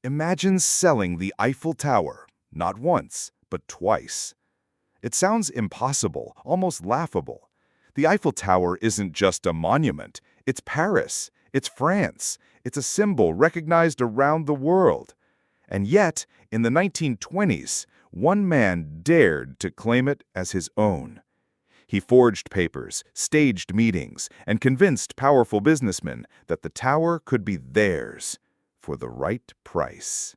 Imagine selling the Eiffel Tower, not once, but twice. It sounds impossible, almost laughable. The Eiffel Tower isn't just a monument. It's Paris. It's France. It's a symbol recognized around the world. And yet, in the 1920s, one man dared to claim it as his own. He forged papers, staged meetings, and convinced powerful businessmen that the tower could be theirs for the right price.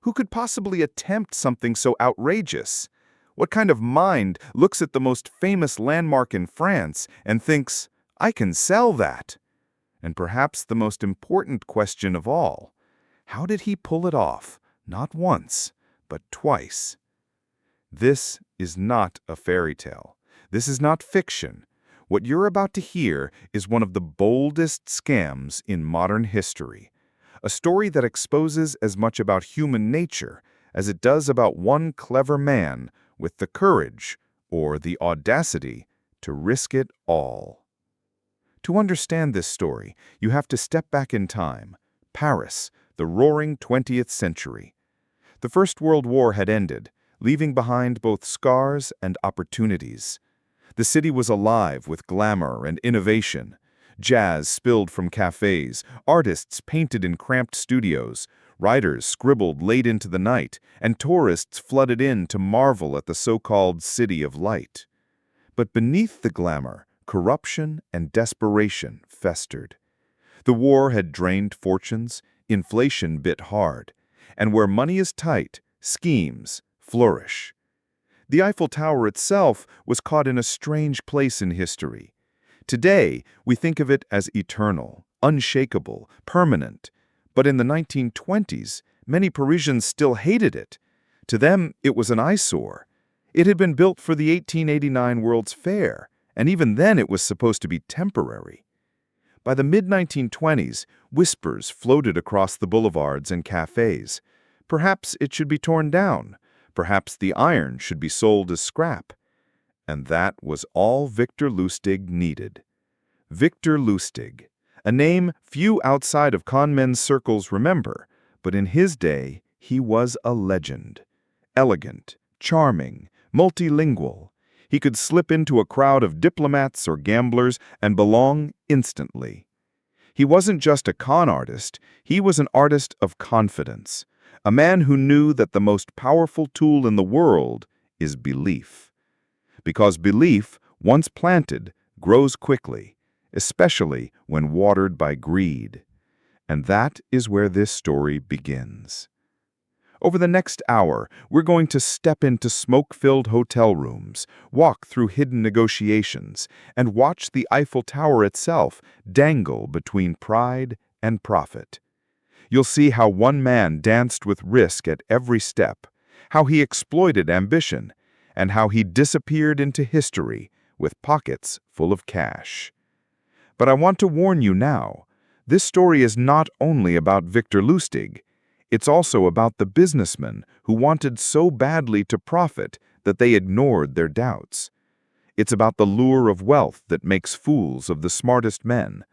Who could possibly attempt something so outrageous? What kind of mind looks at the most famous landmark in France and thinks, I can sell that? And perhaps the most important question of all, how did he pull it off, not once, but twice? This is not a fairy tale. This is not fiction. What you're about to hear is one of the boldest scams in modern history. A story that exposes as much about human nature as it does about one clever man with the courage or the audacity to risk it all. To understand this story, you have to step back in time. Paris, the roaring 20th century. The First World War had ended, leaving behind both scars and opportunities. The city was alive with glamour and innovation. Jazz spilled from cafes, artists painted in cramped studios, writers scribbled late into the night, and tourists flooded in to marvel at the so-called City of Light. But beneath the glamour, corruption and desperation festered. The war had drained fortunes, inflation bit hard, and where money is tight, schemes flourish. The Eiffel Tower itself was caught in a strange place in history. Today, we think of it as eternal, unshakable, permanent. But in the 1920s, many Parisians still hated it. To them, it was an eyesore. It had been built for the 1889 World's Fair, and even then it was supposed to be temporary. By the mid-1920s, whispers floated across the boulevards and cafes. Perhaps it should be torn down. Perhaps the iron should be sold as scrap. And that was all Victor Lustig needed. Victor Lustig, a name few outside of conmen's circles remember, but in his day he was a legend. Elegant, charming, multilingual. He could slip into a crowd of diplomats or gamblers and belong instantly. He wasn't just a con artist, he was an artist of confidence. A man who knew that the most powerful tool in the world is belief. Because belief, once planted, grows quickly, especially when watered by greed. And that is where this story begins. Over the next hour, we're going to step into smoke-filled hotel rooms, walk through hidden negotiations, and watch the Eiffel Tower itself dangle between pride and profit. You'll see how one man danced with risk at every step, how he exploited ambition, and how he disappeared into history with pockets full of cash. But I want to warn you now, this story is not only about Victor Lustig, it's also about the businessmen who wanted so badly to profit that they ignored their doubts. It's about the lure of wealth that makes fools of the smartest men.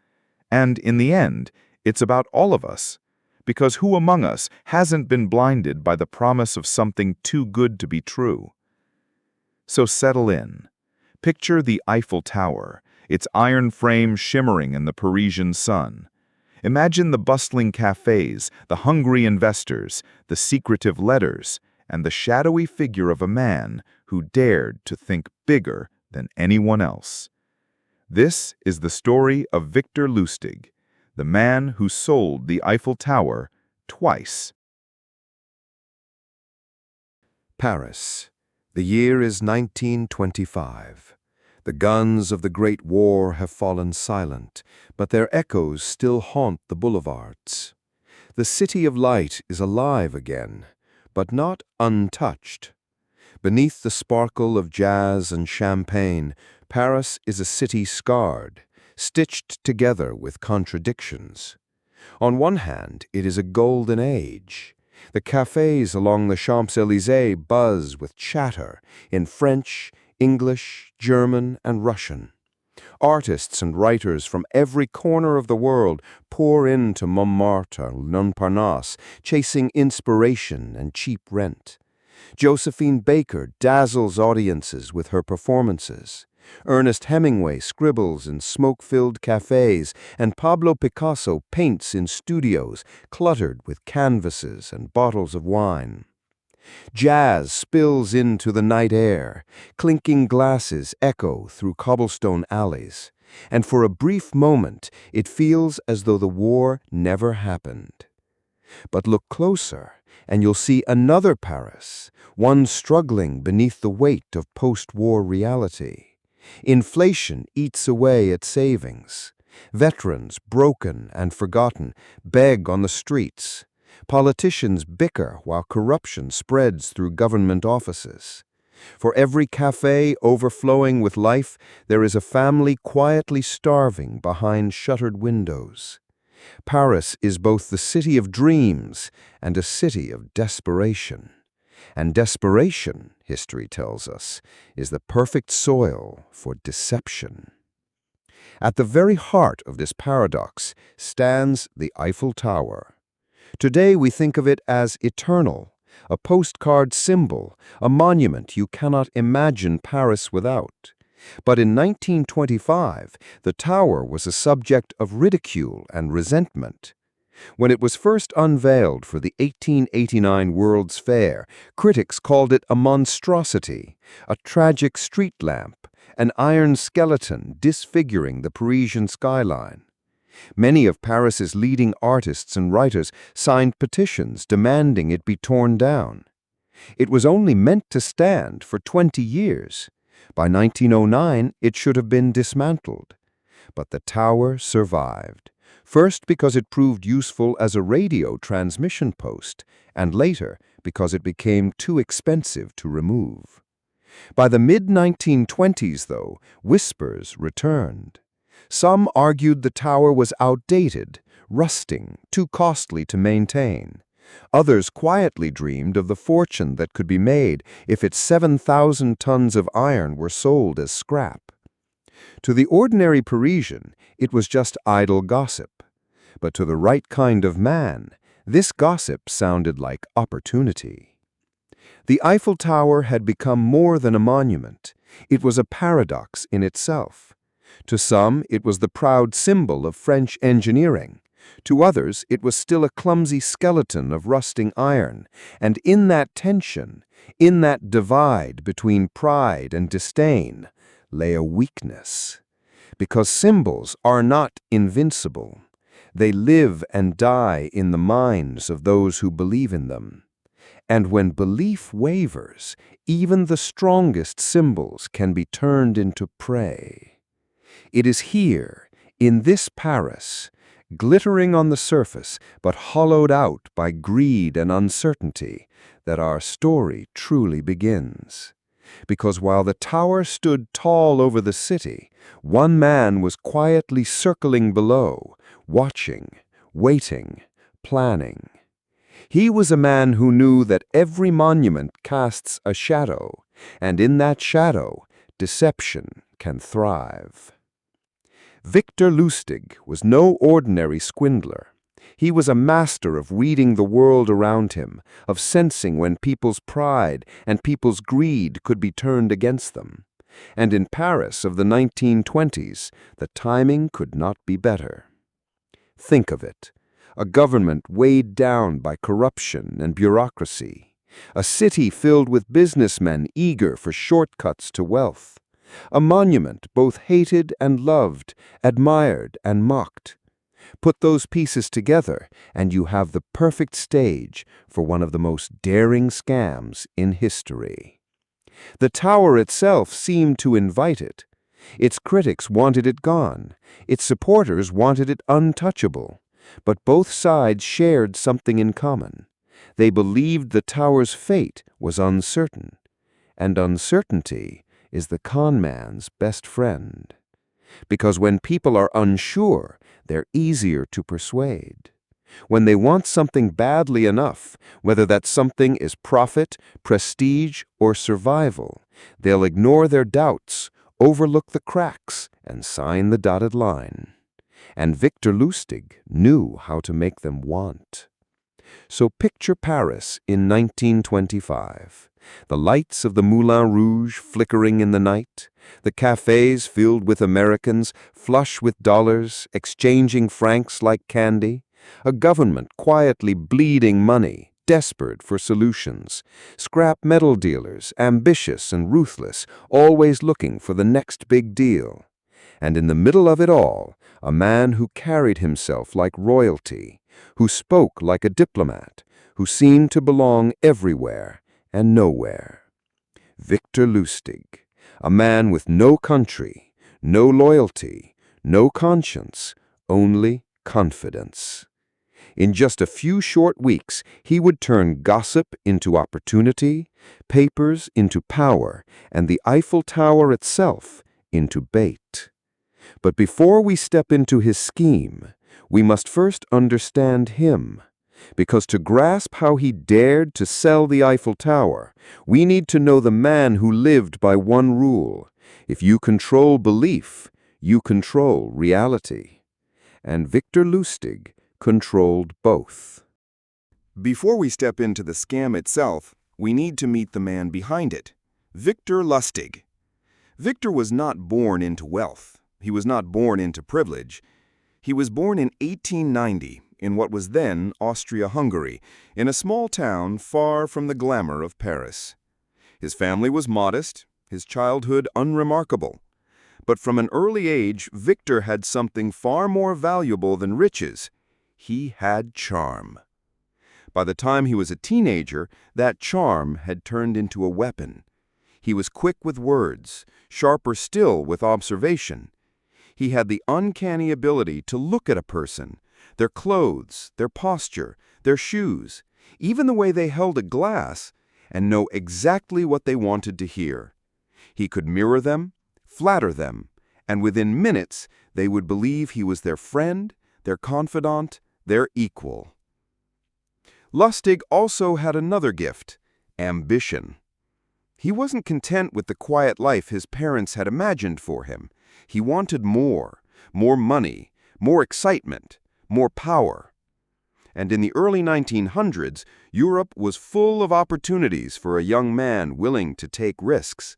And in the end, it's about all of us. Because who among us hasn't been blinded by the promise of something too good to be true? So settle in. Picture the Eiffel Tower, its iron frame shimmering in the Parisian sun. Imagine the bustling cafes, the hungry investors, the secretive letters, and the shadowy figure of a man who dared to think bigger than anyone else. This is the story of Victor Lustig, the man who sold the Eiffel Tower twice. Paris. The year is 1925. The guns of the Great War have fallen silent, but their echoes still haunt the boulevards. The City of Light is alive again, but not untouched. Beneath the sparkle of jazz and champagne, Paris is a city scarred, stitched together with contradictions. On one hand, it is a golden age. The cafes along the Champs-Élysées buzz with chatter in French, English, German, and Russian. Artists and writers from every corner of the world pour into Montmartre, Montparnasse, chasing inspiration and cheap rent. Josephine Baker dazzles audiences with her performances. Ernest Hemingway scribbles in smoke-filled cafes, and Pablo Picasso paints in studios cluttered with canvases and bottles of wine. Jazz spills into the night air, clinking glasses echo through cobblestone alleys, and for a brief moment it feels as though the war never happened. But look closer, and you'll see another Paris, one struggling beneath the weight of post-war reality. Inflation eats away at savings. Veterans, broken and forgotten, beg on the streets. Politicians bicker while corruption spreads through government offices. For every cafe overflowing with life, there is a family quietly starving behind shuttered windows. Paris is both the city of dreams and a city of desperation. And desperation, history tells us, is the perfect soil for deception. At the very heart of this paradox stands the Eiffel Tower. Today we think of it as eternal, a postcard symbol, a monument you cannot imagine Paris without. But in 1925, the tower was a subject of ridicule and resentment. When it was first unveiled for the 1889 World's Fair, critics called it a monstrosity, a tragic street lamp, an iron skeleton disfiguring the Parisian skyline. Many of Paris's leading artists and writers signed petitions demanding it be torn down. It was only meant to stand for 20 years. By 1909, it should have been dismantled. But the tower survived, first because it proved useful as a radio transmission post, and later because it became too expensive to remove. By the mid-1920s, though, whispers returned. Some argued the tower was outdated, rusting, too costly to maintain. Others quietly dreamed of the fortune that could be made if its 7,000 tons of iron were sold as scrap. To the ordinary Parisian, it was just idle gossip. But to the right kind of man, this gossip sounded like opportunity. The Eiffel Tower had become more than a monument. It was a paradox in itself. To some, it was the proud symbol of French engineering. To others, it was still a clumsy skeleton of rusting iron, and in that tension, in that divide between pride and disdain, lay a weakness. Because symbols are not invincible. They live and die in the minds of those who believe in them. And when belief wavers, even the strongest symbols can be turned into prey. It is here, in this Paris, glittering on the surface but hollowed out by greed and uncertainty, that our story truly begins. Because while the tower stood tall over the city, one man was quietly circling below, watching, waiting, planning. He was a man who knew that every monument casts a shadow, and in that shadow, deception can thrive. Victor Lustig was no ordinary swindler. He was a master of reading the world around him, of sensing when people's pride and people's greed could be turned against them. And in Paris of the 1920s, the timing could not be better. Think of it. A government weighed down by corruption and bureaucracy. A city filled with businessmen eager for shortcuts to wealth. A monument both hated and loved, admired and mocked. Put those pieces together, and you have the perfect stage for one of the most daring scams in history. The tower itself seemed to invite it. Its critics wanted it gone. Its supporters wanted it untouchable. But both sides shared something in common. They believed the tower's fate was uncertain. And uncertainty is the conman's best friend. Because when people are unsure, they're easier to persuade. When they want something badly enough, whether that something is profit, prestige, or survival, they'll ignore their doubts, overlook the cracks, and sign the dotted line. And Victor Lustig knew how to make them want. So picture Paris in 1925. The lights of the Moulin Rouge flickering in the night, the cafes filled with Americans, flush with dollars, exchanging francs like candy, a government quietly bleeding money, desperate for solutions, scrap metal dealers, ambitious and ruthless, always looking for the next big deal. And in the middle of it all, a man who carried himself like royalty, who spoke like a diplomat, who seemed to belong everywhere and nowhere. Victor Lustig, a man with no country, no loyalty, no conscience, only confidence. In just a few short weeks, he would turn gossip into opportunity, papers into power, and the Eiffel Tower itself into bait. But before we step into his scheme, we must first understand him. Because to grasp how he dared to sell the Eiffel Tower, we need to know the man who lived by one rule: if you control belief, you control reality. And Victor Lustig controlled both. Before we step into the scam itself, we need to meet the man behind it, Victor Lustig. Victor was not born into wealth. He was not born into privilege. He was born in 1890 in what was then Austria-Hungary, in a small town far from the glamour of Paris. His family was modest, his childhood unremarkable. But from an early age, Victor had something far more valuable than riches. He had charm. By the time he was a teenager, that charm had turned into a weapon. He was quick with words, sharper still with observation. He had the uncanny ability to look at a person, their clothes, their posture, their shoes, even the way they held a glass, and know exactly what they wanted to hear. He could mirror them, flatter them, and within minutes they would believe he was their friend, their confidant, their equal. Lustig also had another gift: ambition. He wasn't content with the quiet life his parents had imagined for him. He wanted more money, more excitement, more power. And in the early 1900s, Europe was full of opportunities for a young man willing to take risks.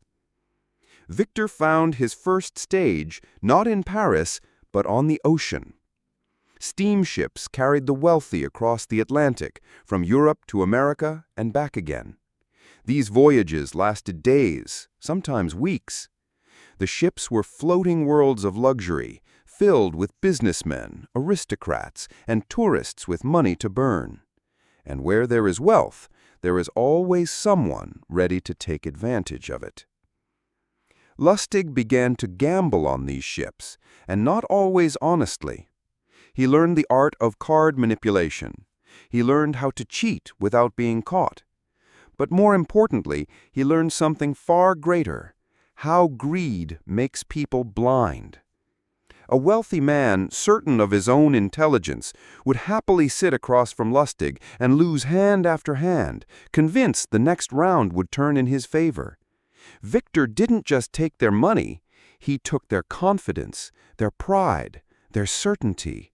Victor found his first stage not in Paris, but on the ocean. Steamships carried the wealthy across the Atlantic, from Europe to America and back again. These voyages lasted days, sometimes weeks. The ships were floating worlds of luxury, filled with businessmen, aristocrats, and tourists with money to burn. And where there is wealth, there is always someone ready to take advantage of it. Lustig began to gamble on these ships, and not always honestly. He learned the art of card manipulation. He learned how to cheat without being caught. But more importantly, he learned something far greater: how greed makes people blind. A wealthy man, certain of his own intelligence, would happily sit across from Lustig and lose hand after hand, convinced the next round would turn in his favor. Victor didn't just take their money, he took their confidence, their pride, their certainty.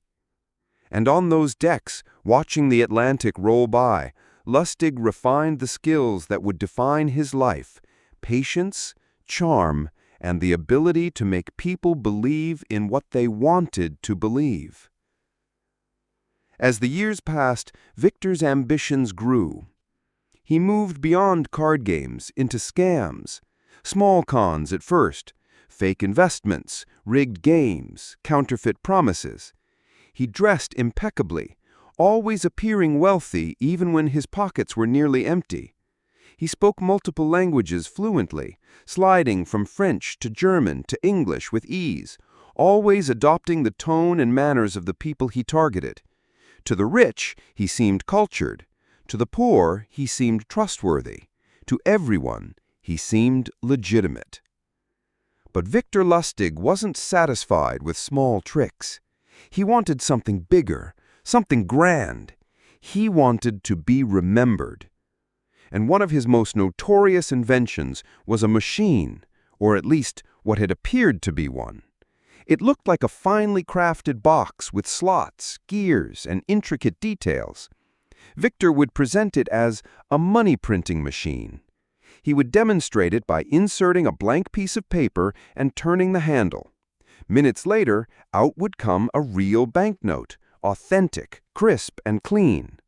And on those decks, watching the Atlantic roll by, Lustig refined the skills that would define his life: patience, charm, and the ability to make people believe in what they wanted to believe. As the years passed, Victor's ambitions grew. He moved beyond card games into scams. Small cons at first, fake investments, rigged games, counterfeit promises. He dressed impeccably, always appearing wealthy even when his pockets were nearly empty. He spoke multiple languages fluently, sliding from French to German to English with ease, always adopting the tone and manners of the people he targeted. To the rich, he seemed cultured. To the poor, he seemed trustworthy. To everyone, he seemed legitimate. But Victor Lustig wasn't satisfied with small tricks. He wanted something bigger, something grand. He wanted to be remembered. And one of his most notorious inventions was a machine, or at least what had appeared to be one. It looked like a finely crafted box with slots, gears, and intricate details. Victor would present it as a money-printing machine. He would demonstrate it by inserting a blank piece of paper and turning the handle. Minutes later, out would come a real banknote, authentic, crisp, and clean.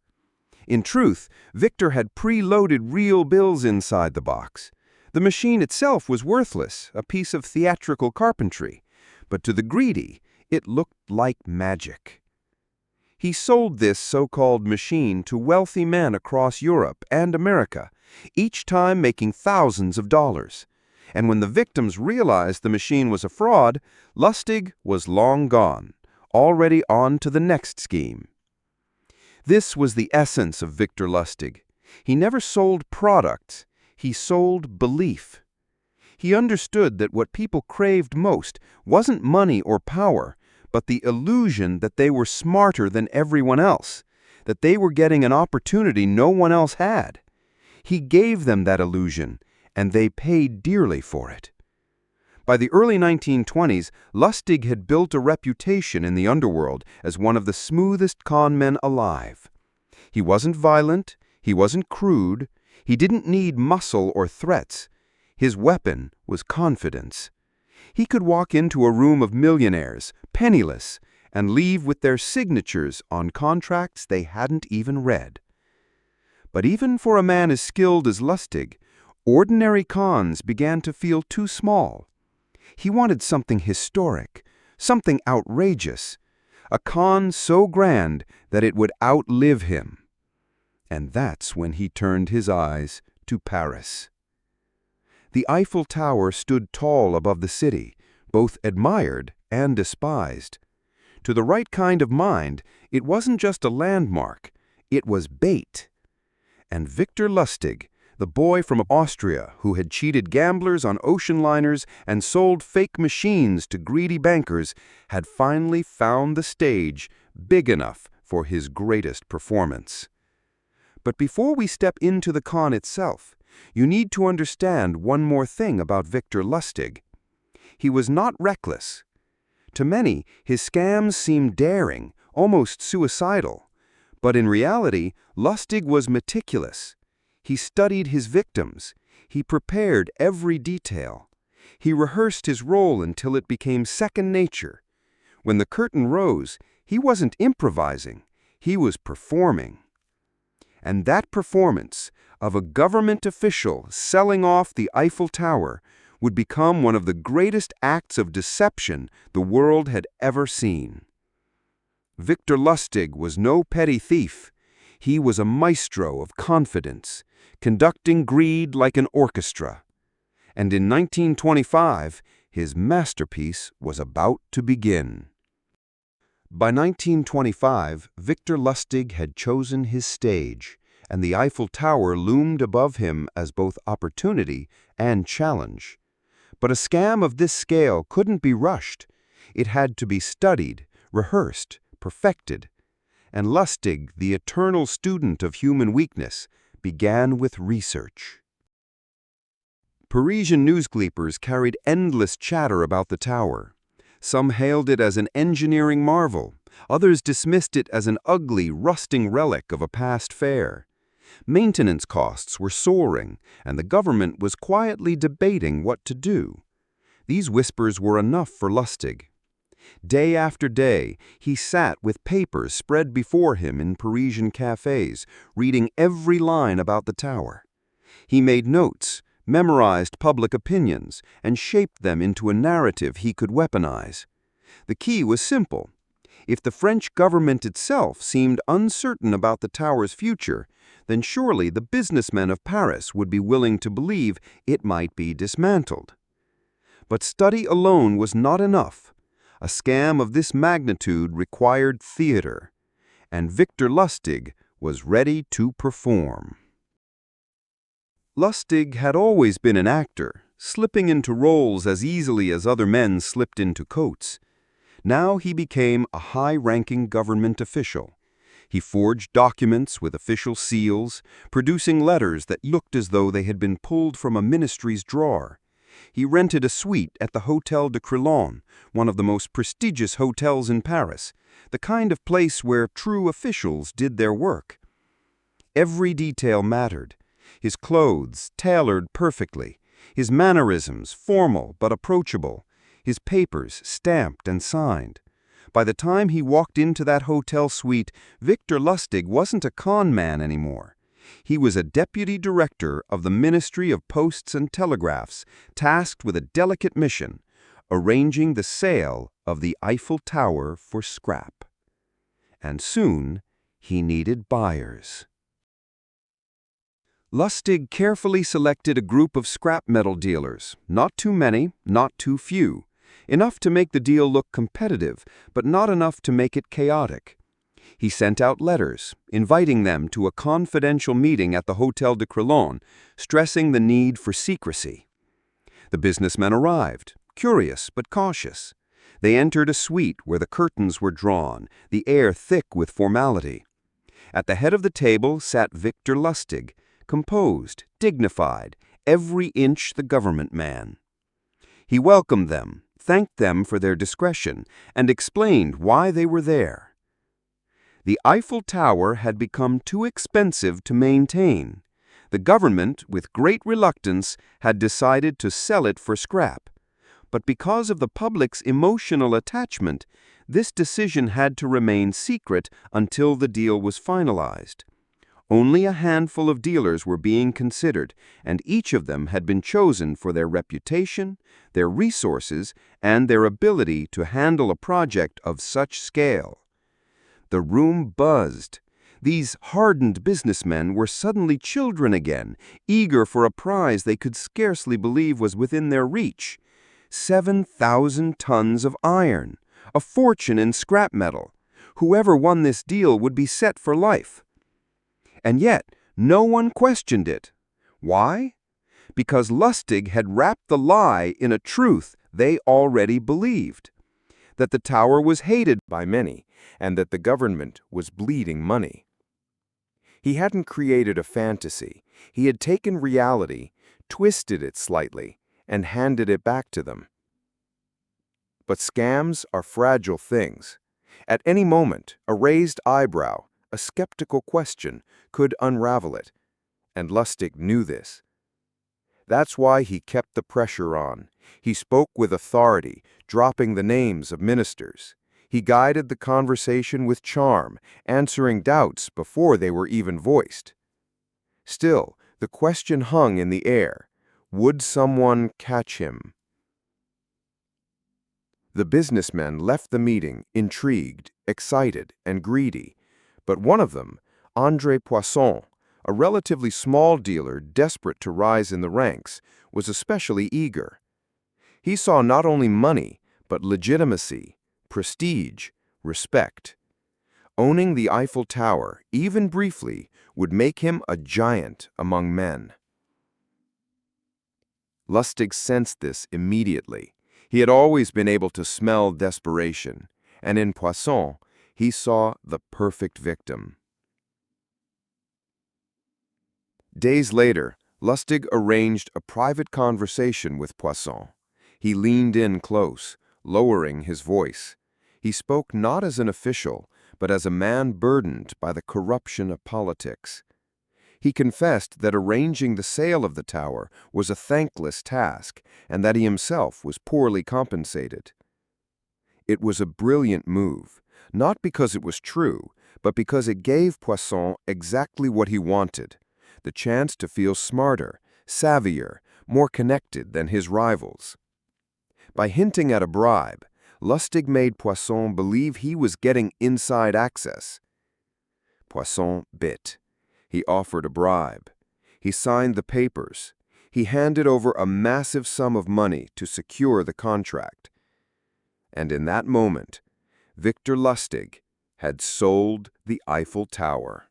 In truth, Victor had preloaded real bills inside the box. The machine itself was worthless, a piece of theatrical carpentry, but to the greedy, it looked like magic. He sold this so-called machine to wealthy men across Europe and America, each time making thousands of dollars. And when the victims realized the machine was a fraud, Lustig was long gone, already on to the next scheme. This was the essence of Victor Lustig. He never sold products, he sold belief. He understood that what people craved most wasn't money or power, but the illusion that they were smarter than everyone else, that they were getting an opportunity no one else had. He gave them that illusion, and they paid dearly for it. By the early 1920s, Lustig had built a reputation in the underworld as one of the smoothest con men alive. He wasn't violent, he wasn't crude, he didn't need muscle or threats. His weapon was confidence. He could walk into a room of millionaires, penniless, and leave with their signatures on contracts they hadn't even read. But even for a man as skilled as Lustig, ordinary cons began to feel too small. He wanted something historic, something outrageous, a con so grand that it would outlive him. And that's when he turned his eyes to Paris. The Eiffel Tower stood tall above the city, both admired and despised. To the right kind of mind, it wasn't just a landmark, it was bait. And Victor Lustig, the boy from Austria who had cheated gamblers on ocean liners and sold fake machines to greedy bankers, had finally found the stage big enough for his greatest performance. But before we step into the con itself, you need to understand one more thing about Victor Lustig. He was not reckless. To many, his scams seemed daring, almost suicidal. But in reality, Lustig was meticulous. He studied his victims. He prepared every detail. He rehearsed his role until it became second nature. When the curtain rose, he wasn't improvising. He was performing. And that performance of a government official selling off the Eiffel Tower would become one of the greatest acts of deception the world had ever seen. Victor Lustig was no petty thief. He was a maestro of confidence, conducting greed like an orchestra. And in 1925, his masterpiece was about to begin. By 1925, Victor Lustig had chosen his stage, and the Eiffel Tower loomed above him as both opportunity and challenge. But a scam of this scale couldn't be rushed. It had to be studied, rehearsed, perfected. And Lustig, the eternal student of human weakness, began with research. Parisian newsclippers carried endless chatter about the tower. Some hailed it as an engineering marvel. Others dismissed it as an ugly, rusting relic of a past fair. Maintenance costs were soaring, and the government was quietly debating what to do. These whispers were enough for Lustig. Day after day, he sat with papers spread before him in Parisian cafes, reading every line about the tower. He made notes, memorized public opinions, and shaped them into a narrative he could weaponize. The key was simple. If the French government itself seemed uncertain about the tower's future, then surely the businessmen of Paris would be willing to believe it might be dismantled. But study alone was not enough. A scam of this magnitude required theater, and Victor Lustig was ready to perform. Lustig had always been an actor, slipping into roles as easily as other men slipped into coats. Now he became a high-ranking government official. He forged documents with official seals, producing letters that looked as though they had been pulled from a ministry's drawer. He rented a suite at the Hôtel de Crillon, one of the most prestigious hotels in Paris, the kind of place where true officials did their work. Every detail mattered. His clothes tailored perfectly, his mannerisms formal but approachable, his papers stamped and signed. By the time he walked into that hotel suite, Victor Lustig wasn't a con man anymore. He was a deputy director of the Ministry of Posts and Telegraphs, tasked with a delicate mission, arranging the sale of the Eiffel Tower for scrap. And soon, he needed buyers. Lustig carefully selected a group of scrap metal dealers, not too many, not too few, enough to make the deal look competitive, but not enough to make it chaotic. He sent out letters, inviting them to a confidential meeting at the Hôtel de Crillon, stressing the need for secrecy. The businessmen arrived, curious but cautious. They entered a suite where the curtains were drawn, the air thick with formality. At the head of the table sat Victor Lustig, composed, dignified, every inch the government man. He welcomed them, thanked them for their discretion, and explained why they were there. The Eiffel Tower had become too expensive to maintain. The government, with great reluctance, had decided to sell it for scrap. But because of the public's emotional attachment, this decision had to remain secret until the deal was finalized. Only a handful of dealers were being considered, and each of them had been chosen for their reputation, their resources, and their ability to handle a project of such scale. The room buzzed. These hardened businessmen were suddenly children again, eager for a prize they could scarcely believe was within their reach. 7,000 tons of iron, a fortune in scrap metal. Whoever won this deal would be set for life. And yet, no one questioned it. Why? Because Lustig had wrapped the lie in a truth they already believed: that the tower was hated by many, and that the government was bleeding money. He hadn't created a fantasy. He had taken reality, twisted it slightly, and handed it back to them. But scams are fragile things. At any moment, a raised eyebrow, a skeptical question, could unravel it, and Lustig knew this. That's why he kept the pressure on. He spoke with authority, dropping the names of ministers. He guided the conversation with charm, answering doubts before they were even voiced. Still, the question hung in the air. Would someone catch him? The businessmen left the meeting intrigued, excited, and greedy. But one of them, André Poisson, a relatively small dealer desperate to rise in the ranks, was especially eager. He saw not only money, but legitimacy, prestige, respect. Owning the Eiffel Tower, even briefly, would make him a giant among men. Lustig sensed this immediately. He had always been able to smell desperation, and in Poisson, he saw the perfect victim. Days later, Lustig arranged a private conversation with Poisson. He leaned in close, lowering his voice. He spoke not as an official, but as a man burdened by the corruption of politics. He confessed that arranging the sale of the tower was a thankless task, and that he himself was poorly compensated. It was a brilliant move, not because it was true, but because it gave Poisson exactly what he wanted: the chance to feel smarter, savvier, more connected than his rivals. By hinting at a bribe, Lustig made Poisson believe he was getting inside access. Poisson bit. He offered a bribe. He signed the papers. He handed over a massive sum of money to secure the contract. And in that moment, Victor Lustig had sold the Eiffel Tower.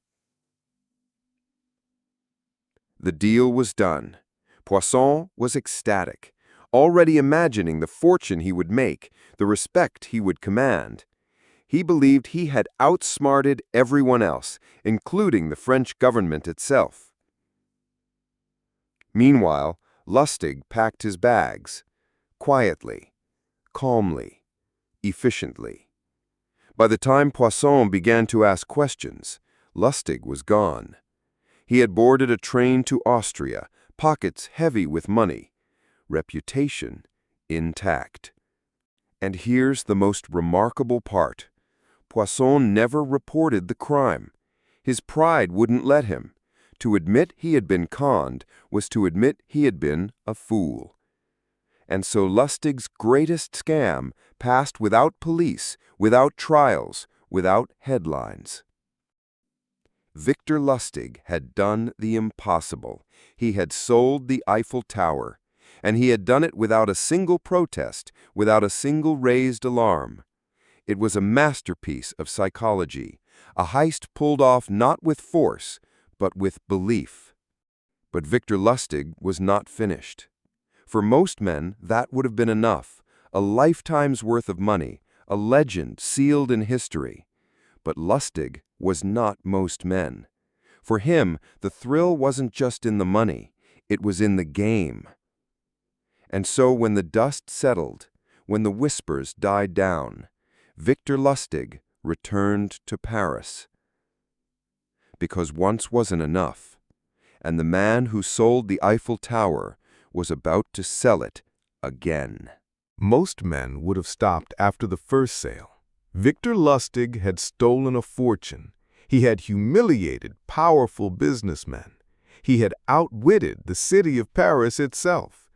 The deal was done. Poisson was ecstatic, already imagining the fortune he would make, the respect he would command. He believed he had outsmarted everyone else, including the French government itself. Meanwhile, Lustig packed his bags, quietly, calmly, efficiently. By the time Poisson began to ask questions, Lustig was gone. He had boarded a train to Austria, pockets heavy with money, reputation intact. And here's the most remarkable part. Poisson never reported the crime. His pride wouldn't let him. To admit he had been conned was to admit he had been a fool. And so Lustig's greatest scam passed without police, without trials, without headlines. Victor Lustig had done the impossible. He had sold the Eiffel Tower, and he had done it without a single protest, without a single raised alarm. It was a masterpiece of psychology, a heist pulled off not with force, but with belief. But Victor Lustig was not finished. For most men, that would have been enough, a lifetime's worth of money, a legend sealed in history. But Lustig was not most men. For him, the thrill wasn't just in the money, it was in the game. And so when the dust settled, when the whispers died down, Victor Lustig returned to Paris. Because once wasn't enough, and the man who sold the Eiffel Tower was about to sell it again. Most men would have stopped after the first sale. Victor Lustig had stolen a fortune. He had humiliated powerful businessmen. He had outwitted the city of Paris itself.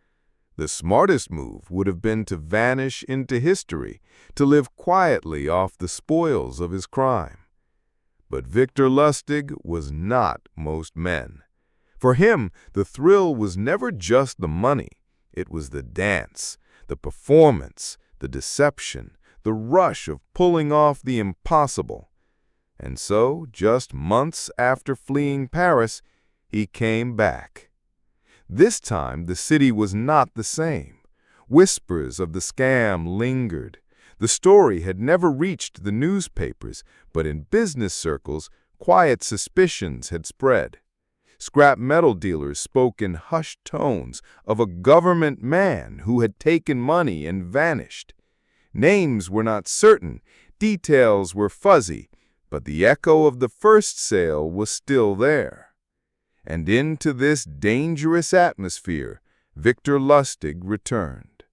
The smartest move would have been to vanish into history, to live quietly off the spoils of his crime. But Victor Lustig was not most men. For him, the thrill was never just the money. It was the dance, the performance, the deception, the rush of pulling off the impossible. And so, just months after fleeing Paris, he came back. This time, the city was not the same. Whispers of the scam lingered. The story had never reached the newspapers, but in business circles, quiet suspicions had spread. Scrap metal dealers spoke in hushed tones of a government man who had taken money and vanished. Names were not certain, details were fuzzy, but the echo of the first sale was still there. And into this dangerous atmosphere, Victor Lustig returned.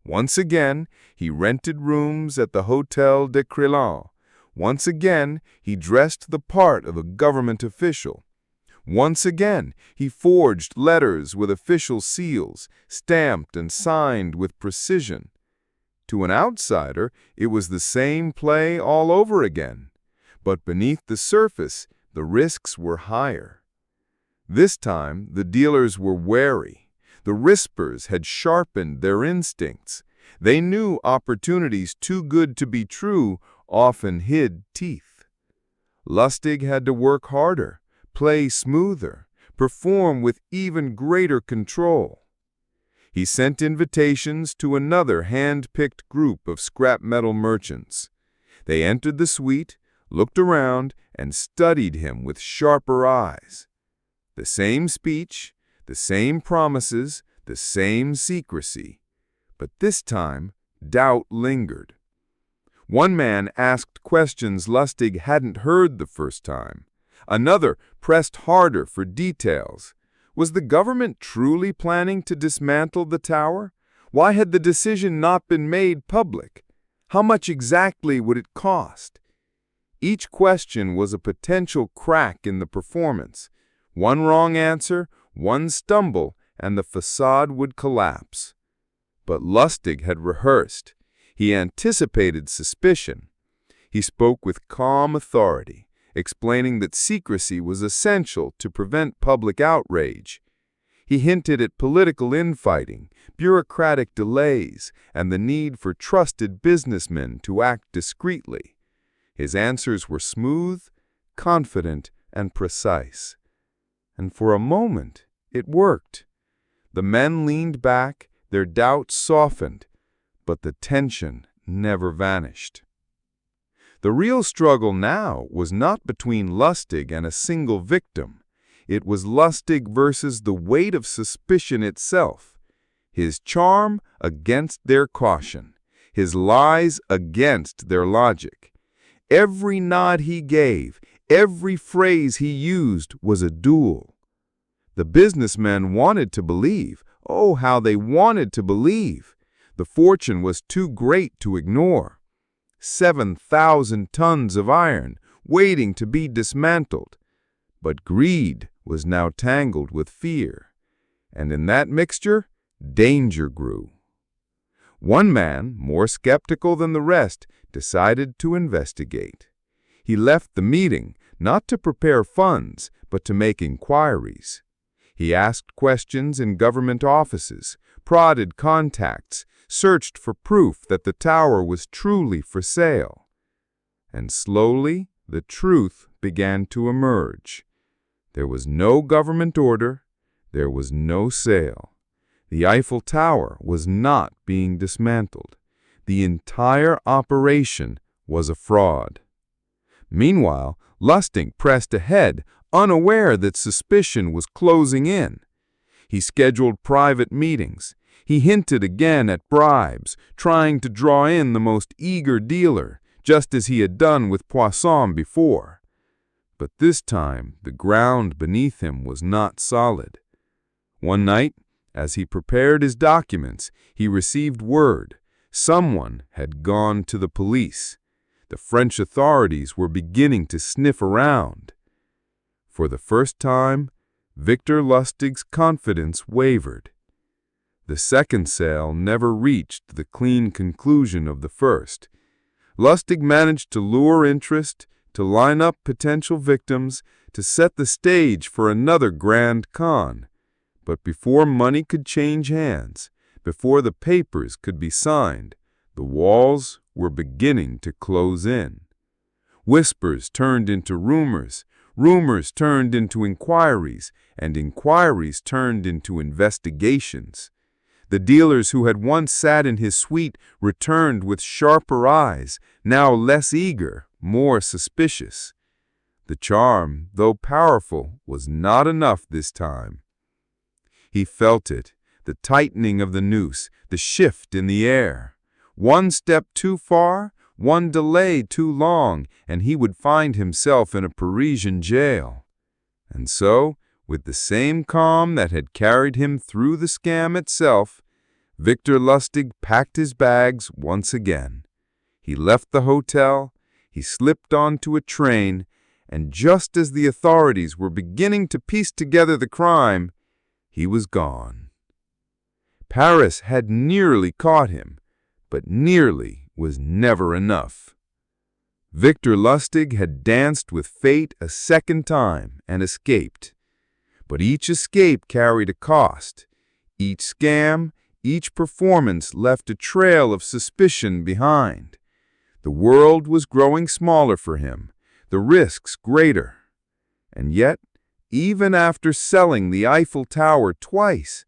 Once again, he rented rooms at the Hôtel de Crillon. Once again, he dressed the part of a government official. Once again, he forged letters with official seals, stamped and signed with precision. To an outsider, it was the same play all over again. But beneath the surface, the risks were higher. This time, the dealers were wary. The whispers had sharpened their instincts. They knew opportunities too good to be true often hid teeth. Lustig had to work harder, play smoother, perform with even greater control. He sent invitations to another hand-picked group of scrap metal merchants. They entered the suite, looked around, and studied him with sharper eyes. The same speech, the same promises, the same secrecy. But this time, doubt lingered. One man asked questions Lustig hadn't heard the first time. Another pressed harder for details. Was the government truly planning to dismantle the tower? Why had the decision not been made public? How much exactly would it cost? Each question was a potential crack in the performance. One wrong answer, one stumble, and the facade would collapse. But Lustig had rehearsed. He anticipated suspicion. He spoke with calm authority, explaining that secrecy was essential to prevent public outrage. He hinted at political infighting, bureaucratic delays, and the need for trusted businessmen to act discreetly. His answers were smooth, confident, and precise. And for a moment, it worked. The men leaned back, their doubts softened, but the tension never vanished. The real struggle now was not between Lustig and a single victim. It was Lustig versus the weight of suspicion itself. His charm against their caution. His lies against their logic. Every nod he gave, every phrase he used was a duel. The businessmen wanted to believe. Oh, how they wanted to believe. The fortune was too great to ignore. 7,000 tons of iron waiting to be dismantled. But greed was now tangled with fear. And in that mixture, danger grew. One man, more skeptical than the rest, decided to investigate. He left the meeting not to prepare funds, but to make inquiries. He asked questions in government offices, prodded contacts, searched for proof that the tower was truly for sale. And slowly, the truth began to emerge. There was no government order. There was no sale. The Eiffel Tower was not being dismantled. The entire operation was a fraud. Meanwhile, Lustig pressed ahead, unaware that suspicion was closing in. He scheduled private meetings. He hinted again at bribes, trying to draw in the most eager dealer, just as he had done with Poisson before. But this time, the ground beneath him was not solid. One night, as he prepared his documents, he received word. Someone had gone to the police. The French authorities were beginning to sniff around. For the first time, Victor Lustig's confidence wavered. The second sale never reached the clean conclusion of the first. Lustig managed to lure interest, to line up potential victims, to set the stage for another grand con. But before money could change hands, before the papers could be signed, the walls were beginning to close in. Whispers turned into rumors, rumors turned into inquiries, and inquiries turned into investigations. The dealers who had once sat in his suite returned with sharper eyes, now less eager, more suspicious. The charm, though powerful, was not enough this time. He felt it, the tightening of the noose, the shift in the air. One step too far, one delay too long, and he would find himself in a Parisian jail. And so, with the same calm that had carried him through the scam itself, Victor Lustig packed his bags once again. He left the hotel, he slipped onto a train, and just as the authorities were beginning to piece together the crime, he was gone. Paris had nearly caught him, but nearly was never enough. Victor Lustig had danced with fate a second time and escaped. But each escape carried a cost. Each scam, each performance left a trail of suspicion behind. The world was growing smaller for him, the risks greater. And yet, even after selling the Eiffel Tower twice,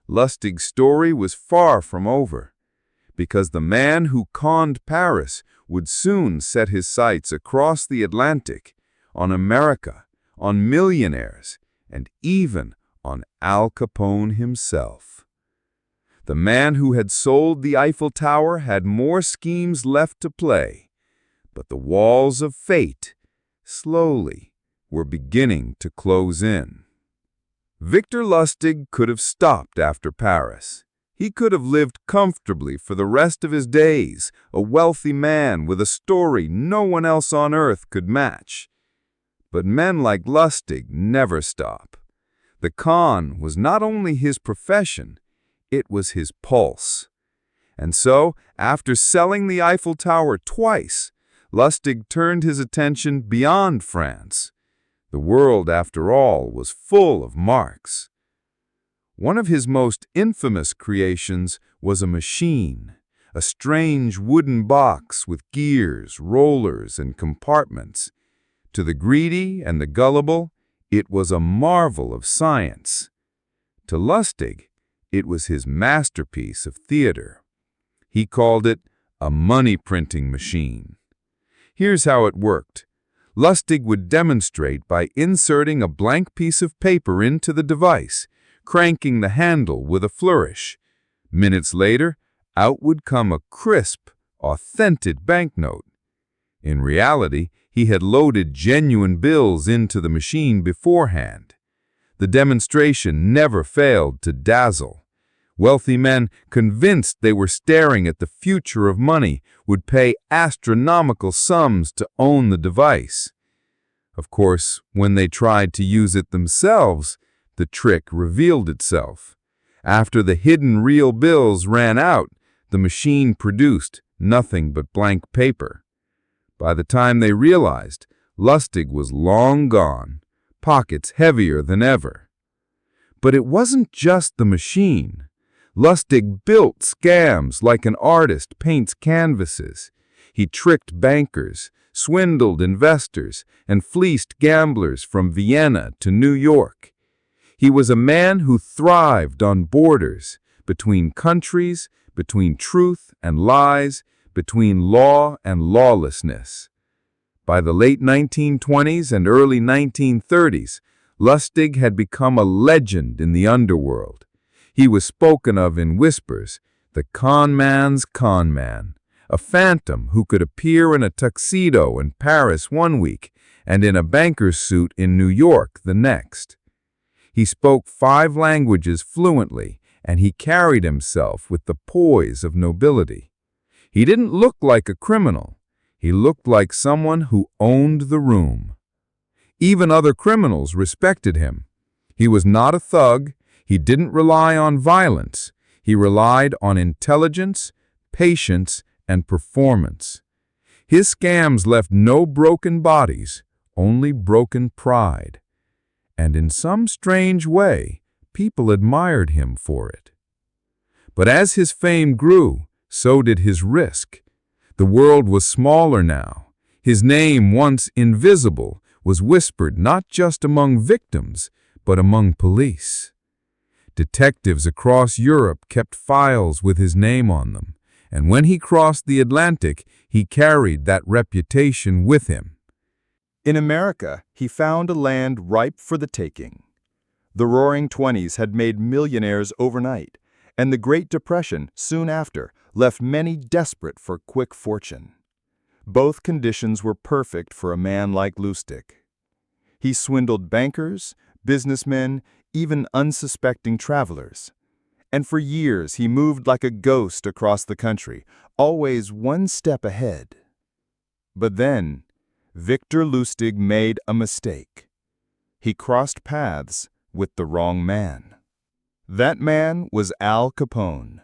Lustig's story was far from over, because the man who conned Paris would soon set his sights across the Atlantic, on America, on millionaires, and even on Al Capone himself. The man who had sold the Eiffel Tower had more schemes left to play, but the walls of fate, slowly, were beginning to close in. Victor Lustig could have stopped after Paris. He could have lived comfortably for the rest of his days, a wealthy man with a story no one else on earth could match. But men like Lustig never stop. The con was not only his profession, it was his pulse. And so, after selling the Eiffel Tower twice, Lustig turned his attention beyond France. The world, after all, was full of marks. One of his most infamous creations was a machine, a strange wooden box with gears, rollers, and compartments. To the greedy and the gullible, it was a marvel of science. To Lustig, it was his masterpiece of theater. He called it a money-printing machine. Here's how it worked. Lustig would demonstrate by inserting a blank piece of paper into the device, cranking the handle with a flourish. Minutes later, out would come a crisp, authentic banknote. In reality, he had loaded genuine bills into the machine beforehand. The demonstration never failed to dazzle. Wealthy men, convinced they were staring at the future of money, would pay astronomical sums to own the device. Of course, when they tried to use it themselves, the trick revealed itself. After the hidden real bills ran out, the machine produced nothing but blank paper. By the time they realized, Lustig was long gone, pockets heavier than ever. But it wasn't just the machine. Lustig built scams like an artist paints canvases. He tricked bankers, swindled investors, and fleeced gamblers from Vienna to New York. He was a man who thrived on borders, between countries, between truth and lies, between law and lawlessness. By the late 1920s and early 1930s, Lustig had become a legend in the underworld. He was spoken of in whispers, the conman's conman, a phantom who could appear in a tuxedo in Paris one week and in a banker's suit in New York the next. He spoke 5 languages fluently, and he carried himself with the poise of nobility. He didn't look like a criminal. He looked like someone who owned the room. Even other criminals respected him. He was not a thug. He didn't rely on violence. He relied on intelligence, patience, and performance. His scams left no broken bodies, only broken pride. And in some strange way, people admired him for it. But as his fame grew, so did his risk. The world was smaller now. His name, once invisible, was whispered not just among victims, but among police. Detectives across Europe kept files with his name on them, and when he crossed the Atlantic, he carried that reputation with him. In America, he found a land ripe for the taking. The Roaring Twenties had made millionaires overnight, and the Great Depression, soon after, left many desperate for quick fortune. Both conditions were perfect for a man like Lustig. He swindled bankers, businessmen, even unsuspecting travelers. And for years he moved like a ghost across the country, always one step ahead. But then, Victor Lustig made a mistake. He crossed paths with the wrong man. That man was Al Capone.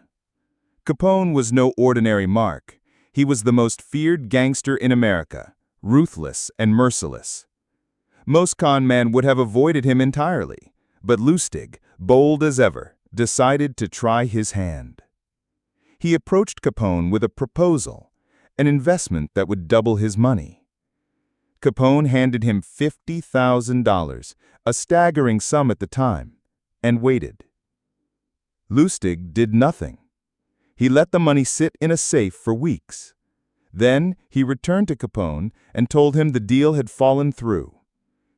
Capone was no ordinary mark. He was the most feared gangster in America, ruthless and merciless. Most con men would have avoided him entirely, but Lustig, bold as ever, decided to try his hand. He approached Capone with a proposal, an investment that would double his money. Capone handed him $50,000, a staggering sum at the time, and waited. Lustig did nothing. He let the money sit in a safe for weeks. Then he returned to Capone and told him the deal had fallen through.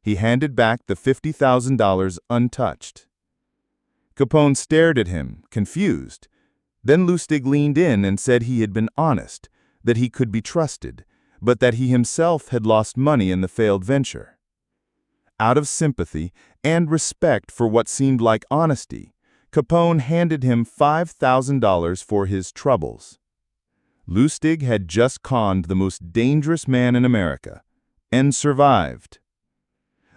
He handed back the $50,000 untouched. Capone stared at him, confused. Then Lustig leaned in and said he had been honest, that he could be trusted, but that he himself had lost money in the failed venture. Out of sympathy and respect for what seemed like honesty, Capone handed him $5,000 for his troubles. Lustig had just conned the most dangerous man in America, and survived.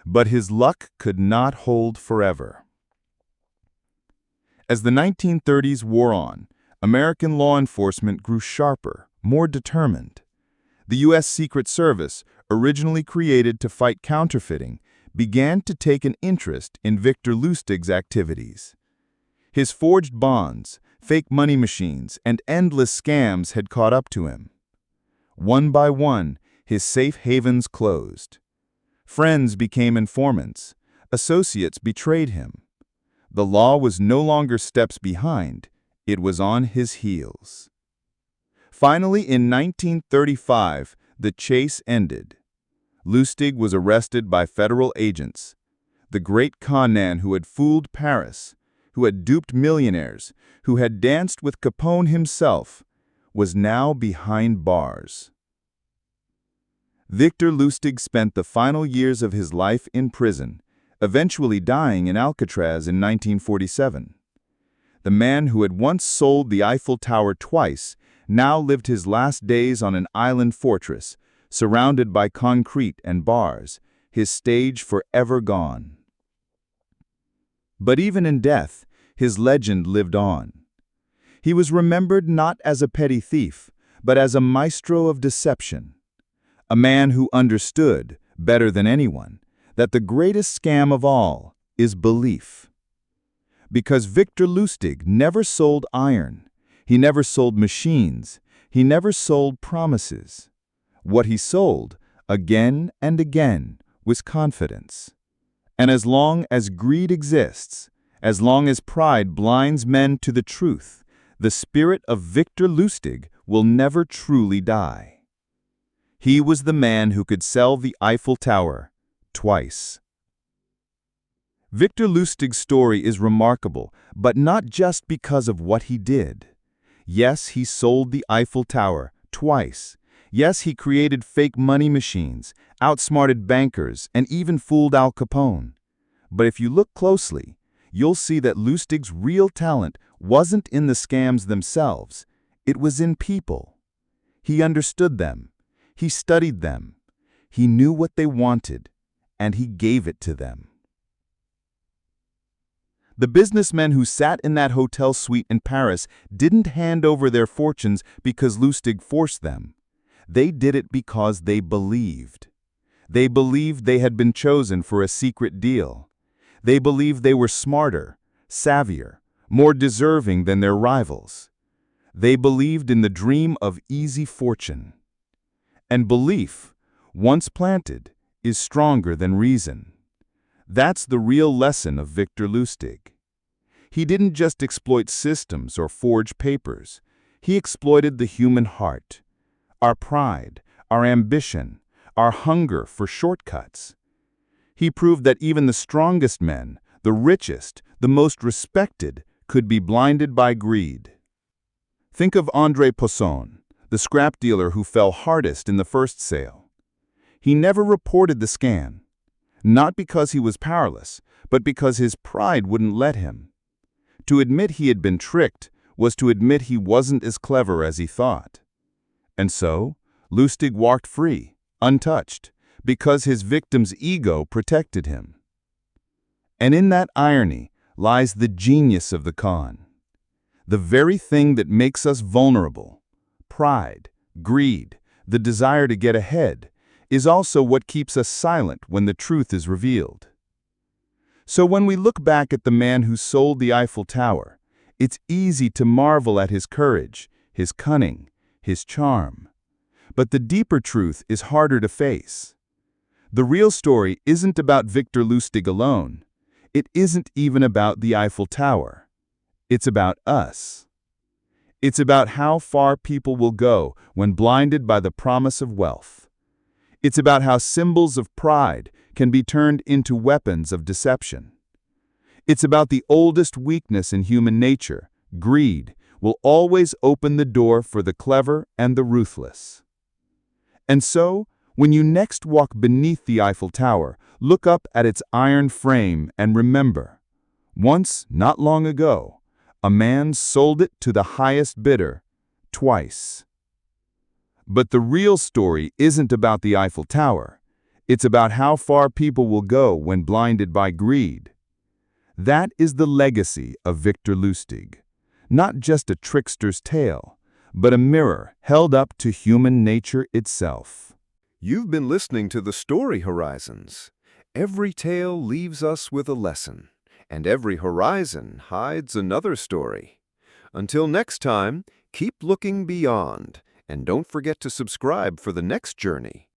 But his luck could not hold forever. As the 1930s wore on, American law enforcement grew sharper, more determined. The U.S. Secret Service, originally created to fight counterfeiting, began to take an interest in Victor Lustig's activities. His forged bonds, fake money machines, and endless scams had caught up to him. One by one, his safe havens closed. Friends became informants. Associates betrayed him. The law was no longer steps behind. It was on his heels. Finally, in 1935, the chase ended. Lustig was arrested by federal agents. The great conman who had fooled Paris, who had duped millionaires, who had danced with Capone himself, was now behind bars. Victor Lustig spent the final years of his life in prison, eventually dying in Alcatraz in 1947. The man who had once sold the Eiffel Tower twice now lived his last days on an island fortress, surrounded by concrete and bars, his stage forever gone. But even in death, his legend lived on. He was remembered not as a petty thief, but as a maestro of deception. A man who understood, better than anyone, that the greatest scam of all is belief. Because Victor Lustig never sold iron, he never sold machines, he never sold promises. What he sold, again and again, was confidence. And as long as greed exists, as long as pride blinds men to the truth, the spirit of Victor Lustig will never truly die. He was the man who could sell the Eiffel Tower twice. Victor Lustig's story is remarkable, but not just because of what he did. Yes, he sold the Eiffel Tower twice. Yes, he created fake money machines, outsmarted bankers, and even fooled Al Capone. But if you look closely, you'll see that Lustig's real talent wasn't in the scams themselves. It was in people. He understood them. He studied them. He knew what they wanted, and he gave it to them. The businessmen who sat in that hotel suite in Paris didn't hand over their fortunes because Lustig forced them. They did it because they believed. They believed they had been chosen for a secret deal. They believed they were smarter, savvier, more deserving than their rivals. They believed in the dream of easy fortune. And belief, once planted, is stronger than reason. That's the real lesson of Victor Lustig. He didn't just exploit systems or forge papers. He exploited the human heart, our pride, our ambition, our hunger for shortcuts. He proved that even the strongest men, the richest, the most respected, could be blinded by greed. Think of André Poisson, the scrap dealer who fell hardest in the first sale. He never reported the scam, not because he was powerless, but because his pride wouldn't let him. To admit he had been tricked was to admit he wasn't as clever as he thought. And so, Lustig walked free, untouched, because his victim's ego protected him. And in that irony lies the genius of the con. The very thing that makes us vulnerable, pride, greed, the desire to get ahead, is also what keeps us silent when the truth is revealed. So when we look back at the man who sold the Eiffel Tower, it's easy to marvel at his courage, his cunning, his charm. But the deeper truth is harder to face. The real story isn't about Victor Lustig alone. It isn't even about the Eiffel Tower. It's about us. It's about how far people will go when blinded by the promise of wealth. It's about how symbols of pride can be turned into weapons of deception. It's about the oldest weakness in human nature, greed, will always open the door for the clever and the ruthless. And so, when you next walk beneath the Eiffel Tower, look up at its iron frame and remember, once, not long ago, a man sold it to the highest bidder, twice. But the real story isn't about the Eiffel Tower. It's about how far people will go when blinded by greed. That is the legacy of Victor Lustig. Not just a trickster's tale, but a mirror held up to human nature itself. You've been listening to The Story Horizons. Every tale leaves us with a lesson, and every horizon hides another story. Until next time, keep looking beyond, and don't forget to subscribe for the next journey.